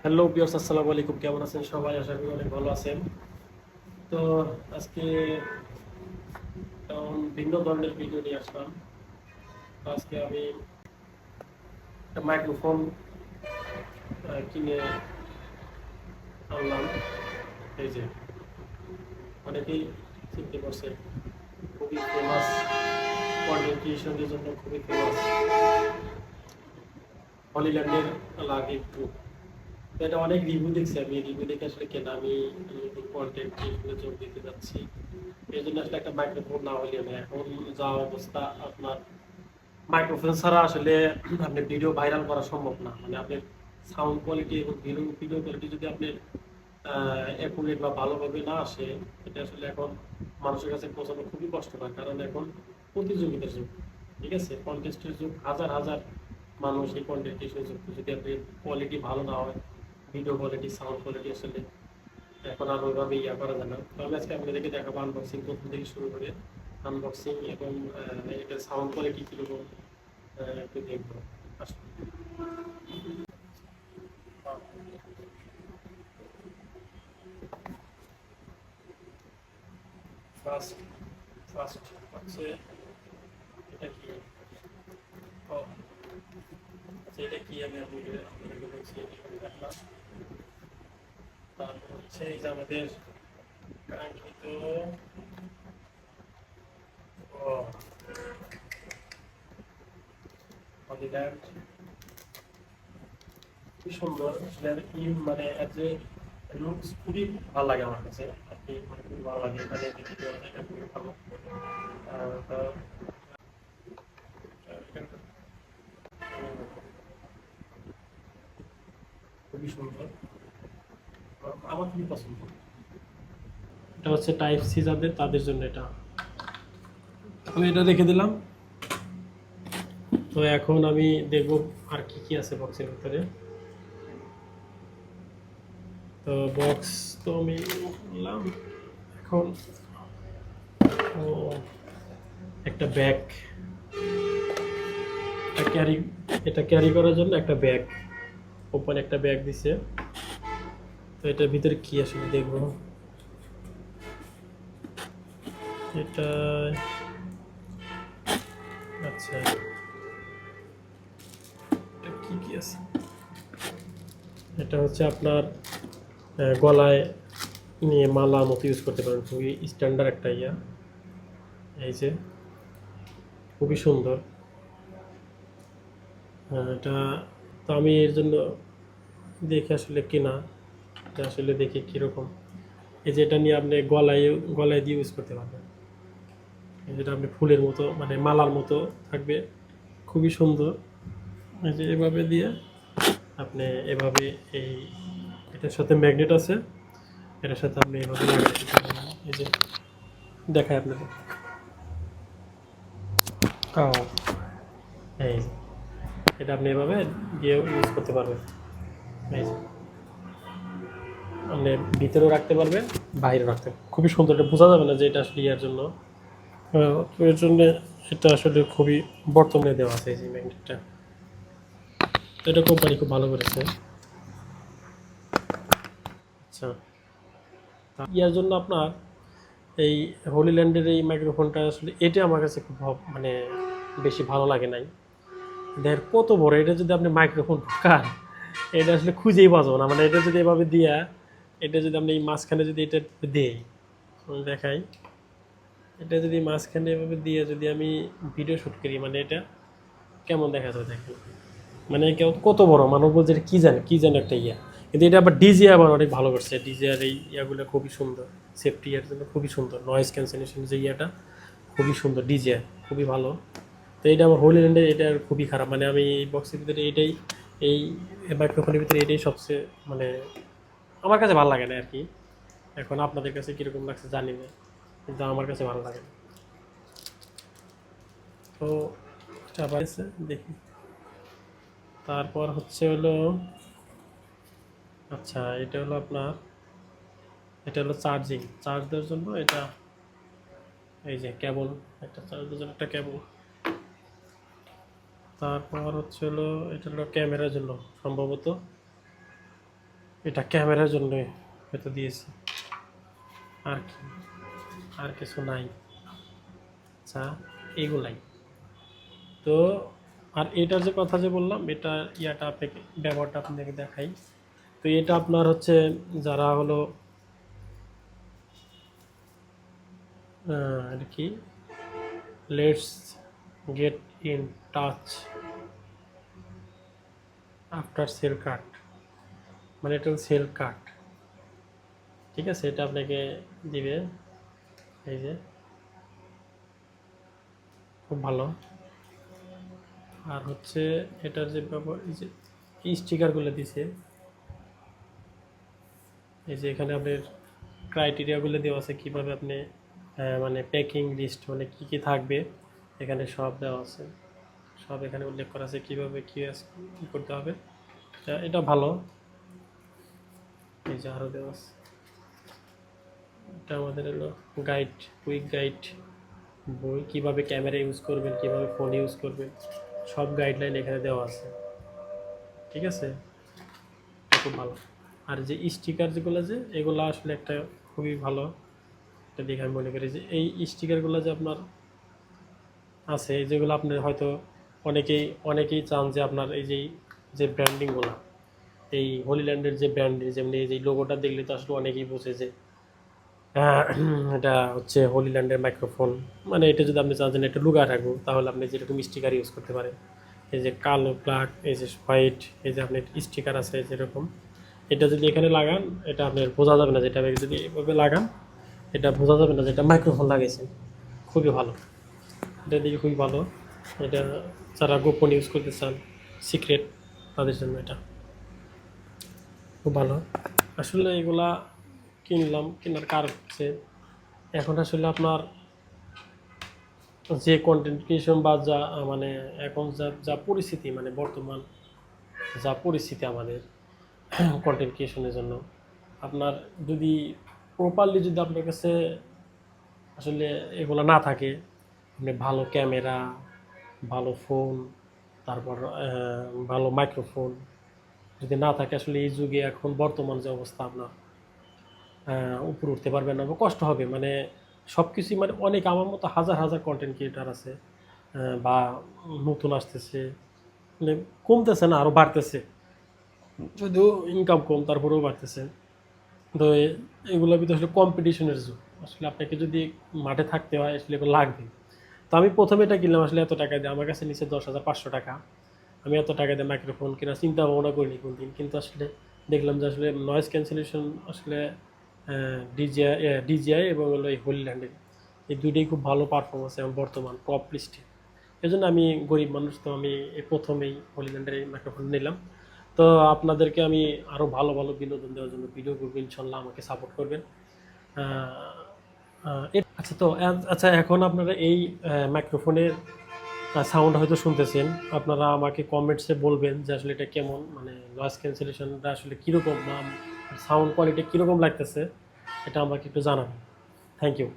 Hello viewers, আসসালামু আলাইকুম। কেমন আছেন সবাই? আশা করি অনেক ভালো আছেন। তো আজকে ভিন্ন ধরনের ভিডিও নিয়ে আসলাম। তো আজকে আমি একটা মাইক্রোফোন কিনে আনলাম। এই যে অনেকেই চিনতে পারছে, খুবই ফেমাস, কন্টেন্ট ক্রিয়েশনের জন্য খুবই ফেমাস হলিল্যান্ডের লাগে টু। তো এটা অনেক রিভিউ দেখছি, আমি রিভিউ দেখে আসলে কেন আমি কন্টেন্ট ক্রিয়েশনে যোগ দিতে যাচ্ছি। এই জন্য আসলে একটা মাইক্রোফোন না হলে না, এখন যা অবস্থা আপনার মাইক্রোফোন ছাড়া আসলে আপনি ভিডিও ভাইরাল করা সম্ভব না। মানে আপনার সাউন্ড কোয়ালিটি এবং ভিডিও কোয়ালিটি যদি আপনি অ্যাকুরেট বা ভালোভাবে না আসে, এটা আসলে এখন মানুষের কাছে পৌঁছানো খুবই কষ্টকর। কারণ এখন প্রতিযোগিতার যুগ, ঠিক আছে, কন্টেস্টের যুগ। হাজার হাজার মানুষ এই কন্টেন্ট ক্রিয়েশনের যুগ। যদি আপনি কোয়ালিটি ভালো না হয়, ভিডিও কোয়ালিটি, সাউন্ড কোয়ালিটি আসলে এখন আর ওইভাবে করা যায় না। তো আমি আজকে আপনাদেরকে দেখাবো আনবক্সিং প্রথম থেকে শুরু করে আনবক্সিং এবং এটার সাউন্ড কোয়ালিটি কীরকম একটু দেখবো। আসুন। ফার্স্ট ফার্স্ট হচ্ছে এটা কি? ও আচ্ছা, এটা কি আমি আপনাদেরকে বলছি, দেখলাম। তারপর হচ্ছে এই যে আমাদের কাঙ্ক্ষিত হলিল্যান্ড, খুবই সুন্দর। মানে এর যে লুকস খুবই ভালো লাগে আমার কাছে আর কি, মানে খুবই ভালো লাগে। এখানে ভিডিও এটা খুবই ভালো। তো খুবই সুন্দর, আমার খুবই পছন্দ। এটা হচ্ছে টাইপ সি, যাদের তাদের জন্য এটা আমি এটা রেখে দিলাম। তো এখন আমি দেখব আর কি কি আছে বক্সের ভিতরে। তো বক্স তো আমি নিলাম। এখন ও একটা ব্যাগ, ক্যারি, এটা ক্যারি করার জন্য একটা ব্যাগ, ওপেন একটা ব্যাগ দিছে। তো এটার ভিতরে কি আসলে দেখবো। এটা আচ্ছা, এটা কি কি আছে? এটা হচ্ছে আপনার গলায় নিয়ে মালা মতো ইউজ করতে পারেন, খুবই স্ট্যান্ডার্ড একটা ইয়া। এই যে খুবই সুন্দর। এটা তো আমি এর জন্য দেখে আসলে কেনা, এটা আসলে দেখি কীরকম। এই যে এটা নিয়ে আপনি গলায় গলায় দিয়ে ইউজ করতে পারবেন। যেটা আপনি ফুলের মতো, মানে মালার মতো থাকবে, খুবই সুন্দর। এই যে এভাবে দিয়ে আপনি এভাবে এই, এটার সাথে ম্যাগনেট আছে, এটার সাথে আপনি এভাবে লাগিয়ে দিতে পারবেন। এই যে দেখায় আপনাদের, এই যে এটা আপনি এভাবে দিয়ে ইউজ করতে পারবেন। এই যে আপনি ভিতরেও রাখতে পারবেন, বাইরেও রাখতে পারবেন। খুবই সুন্দর, এটা বোঝা যাবে না যে এটা আসলে ইয়ার জন্য। তো এর জন্য এটা আসলে খুবই বর্তমানে দেওয়া আছে এই যে ম্যাগনেটটা। তো এটা কোম্পানি খুব ভালো করেছে। আচ্ছা, ইয়ার জন্য আপনার এই হলিল্যান্ডের এই মাইক্রোফোনটা আসলে এটা আমার কাছে খুব মানে বেশি ভালো লাগে নাই। দেখ কত বড়, এটা যদি আপনি মাইক্রোফোন ঢোকান, এটা আসলে খুঁজেই পাবো না। মানে এটা যদি এভাবে দিয়া, এটা যদি আপনি এই মাঝখানে যদি এটা দেই, দেখাই, এটা যদি মাঝখানে এভাবে দিয়ে যদি আমি ভিডিও শ্যুট করি, মানে এটা কেমন দেখা যায় দেখেন। মানে কত বড়, মানুষ বলছে এটা কী জানে একটা ইয়া। কিন্তু এটা আবার ডিজে আবার অনেক ভালো করছে। ডিজে আর এই ইয়াগুলো খুবই সুন্দর, সেফটি ইয়ার জন্য খুবই সুন্দর। নয়েজ ক্যান্সেলেশন যে ইয়াটা খুবই সুন্দর, ডিজে খুবই ভালো। তো এটা আমার হোলিল্যান্ডে এটা খুবই খারাপ। মানে আমি এই বক্সের ভিতরে এটাই, এই মাইক্রোফোনের ভিতরে এটাই সবচেয়ে মানে আমার কাছে ভালো লাগে না আর কি। এখন আপনাদের কাছে কীরকম লাগছে জানি না, কিন্তু আমার কাছে ভালো লাগে না। তো আবার দেখি। তারপর হচ্ছে হলো, আচ্ছা এটা হলো আপনার, এটা হলো চার্জ দেওয়ার জন্য এটা। এই যে কেবল, একটা চার্জ দেওয়ার জন্য একটা কেবল। তারপর হচ্ছে হলো এটা হলো ক্যামেরার জন্য সম্ভবত। এটা ক্যামেরার জন্য হয়তো দিয়েছি, আর কি, আর কিছু নাই। আচ্ছা, এগুলাই তো। আর এটার যে কথা যে বললাম, এটা ইয়াটা আপনাকে ব্যবহারটা আপনাকে দেখাই। তো এটা আপনার হচ্ছে যারা হলো এটা কি, let's get in touch after cell cut, মানে এটা সেল কাট, ঠিক আছে। এটা আপনাকে দিবে, এই যে খুব ভালো। আর হচ্ছে এটার যে ব্যবহার, এই যে স্টিকারগুলো দিছে, এই যে এখানে আপনার ক্রাইটেরিয়াগুলো দেওয়া আছে কীভাবে আপনি মানে প্যাকিং লিস্ট, মানে কী কী থাকবে এখানে সব দেওয়া আছে, সব এখানে উল্লেখ করা আছে কীভাবে কী করতে হবে। এটা ভালো। এই যে আরও দেওয়া আছে, এটা আমাদের হলো গাইড, কুইক গাইড বই, কীভাবে ক্যামেরা ইউজ করবেন, কীভাবে ফোন ইউজ করবেন, সব গাইডলাইন এখানে দেওয়া আছে, ঠিক আছে। এটা খুব ভালো। আর যে স্টিকার যেগুলো, যে এগুলো আসলে একটা খুবই ভালো, এটা দেখে আমি মনে করি যে এই স্টিকারগুলো যে আপনার আছে, যেগুলো আপনার হয়তো অনেকেই চান যে আপনার এই যে ব্র্যান্ডিংগুলো, এই হোলিল্যান্ডের যে ব্র্যান্ডের, যেমনি এই যে লোগোটা দেখলে তো আসলে অনেকেই বোঝে যে এটা হচ্ছে হোলিল্যান্ডের মাইক্রোফোন। মানে এটা যদি আপনি চান এটা লুকায় রাখবো, তাহলে আপনি যেরকম স্টিকার ইউজ করতে পারেন। এই যে কালো ব্ল্যাক, এই যে হোয়াইট, এই যে আপনার স্টিকার আছে যেরকম, এটা যদি এখানে লাগান, এটা আপনার বোঝা যাবে না, যেটা যদি এভাবে লাগান এটা বোঝা যাবে না যে এটা মাইক্রোফোন লাগাইছেন। খুবই ভালো, এটা দিকে খুবই ভালো। এটা যারা গোপন ইউজ করতে চান, সিক্রেট, তাদের জন্য এটা খুব ভালো। আসলে এগুলা কেনার কারণ হচ্ছে, এখন আসলে আপনার যে কন্টেন্ট ক্রিয়েশন বা যা মানে এখন যা পরিস্থিতি, মানে বর্তমান যা পরিস্থিতি আমাদের কন্টেন্ট ক্রিয়েশনের জন্য, আপনার যদি প্রপারলি যদি আপনার কাছে আসলে এগুলো না থাকে, মানে ভালো ক্যামেরা, ভালো ফোন, তারপর ভালো মাইক্রোফোন যদি না থাকে, আসলে এই যুগে এখন বর্তমান যে অবস্থা, আপনার উপরে উঠতে পারবেন না বা কষ্ট হবে। মানে সব কিছুই, মানে অনেক আমার মতো হাজার হাজার কন্টেন্ট ক্রিয়েটার আছে, বা নতুন আসতেছে, মানে কমতেছে না, আরও বাড়তেছে, যদিও ইনকাম কম তারপরেও বাড়তেছে। তো এগুলোর ভিতরে আসলে কম্পিটিশনের যুগ, আসলে আপনাকে যদি মাঠে থাকতে হয় আসলে এগুলো লাগবে। তো আমি প্রথমে এটা কিনলাম আসলে এত টাকা দিয়ে, আমার কাছে নিচে 10,500 টাকা। আমি এত টাকা দিয়ে মাইক্রোফোন কেনার চিন্তা ভাবনা করিনি কোনদিন, কিন্তু আসলে দেখলাম যে আসলে নয়েজ ক্যান্সেলেশন আসলে ডিজিআই এবং হলো এই হোলিল্যান্ডের, এই দুইটাই খুব ভালো পারফরমেন্স এবং বর্তমান টপ লিস্টে। এই জন্য আমি গরিব মানুষ, তো আমি এই প্রথমেই হোলিল্যান্ডের এই মাইক্রোফোন নিলাম। তো আপনাদেরকে আমি আরও ভালো ভালো বিনোদন দেওয়ার জন্য ভিডিও করবো, ইনশাল্লাহ আমাকে সাপোর্ট করবেন। আচ্ছা, তো আচ্ছা, এখন আপনারা এই মাইক্রোফোনের সাউন্ড হয়তো শুনতেছেন, আপনারা আমাকে কমেন্টসে বলবেন যে আসলে এটা কেমন, মানে নয়েজ ক্যান্সেলেশনটা আসলে কীরকম, বা সাউন্ড কোয়ালিটি কীরকম লাগতেছে, এটা আমাকে একটু জানাবেন। Thank you.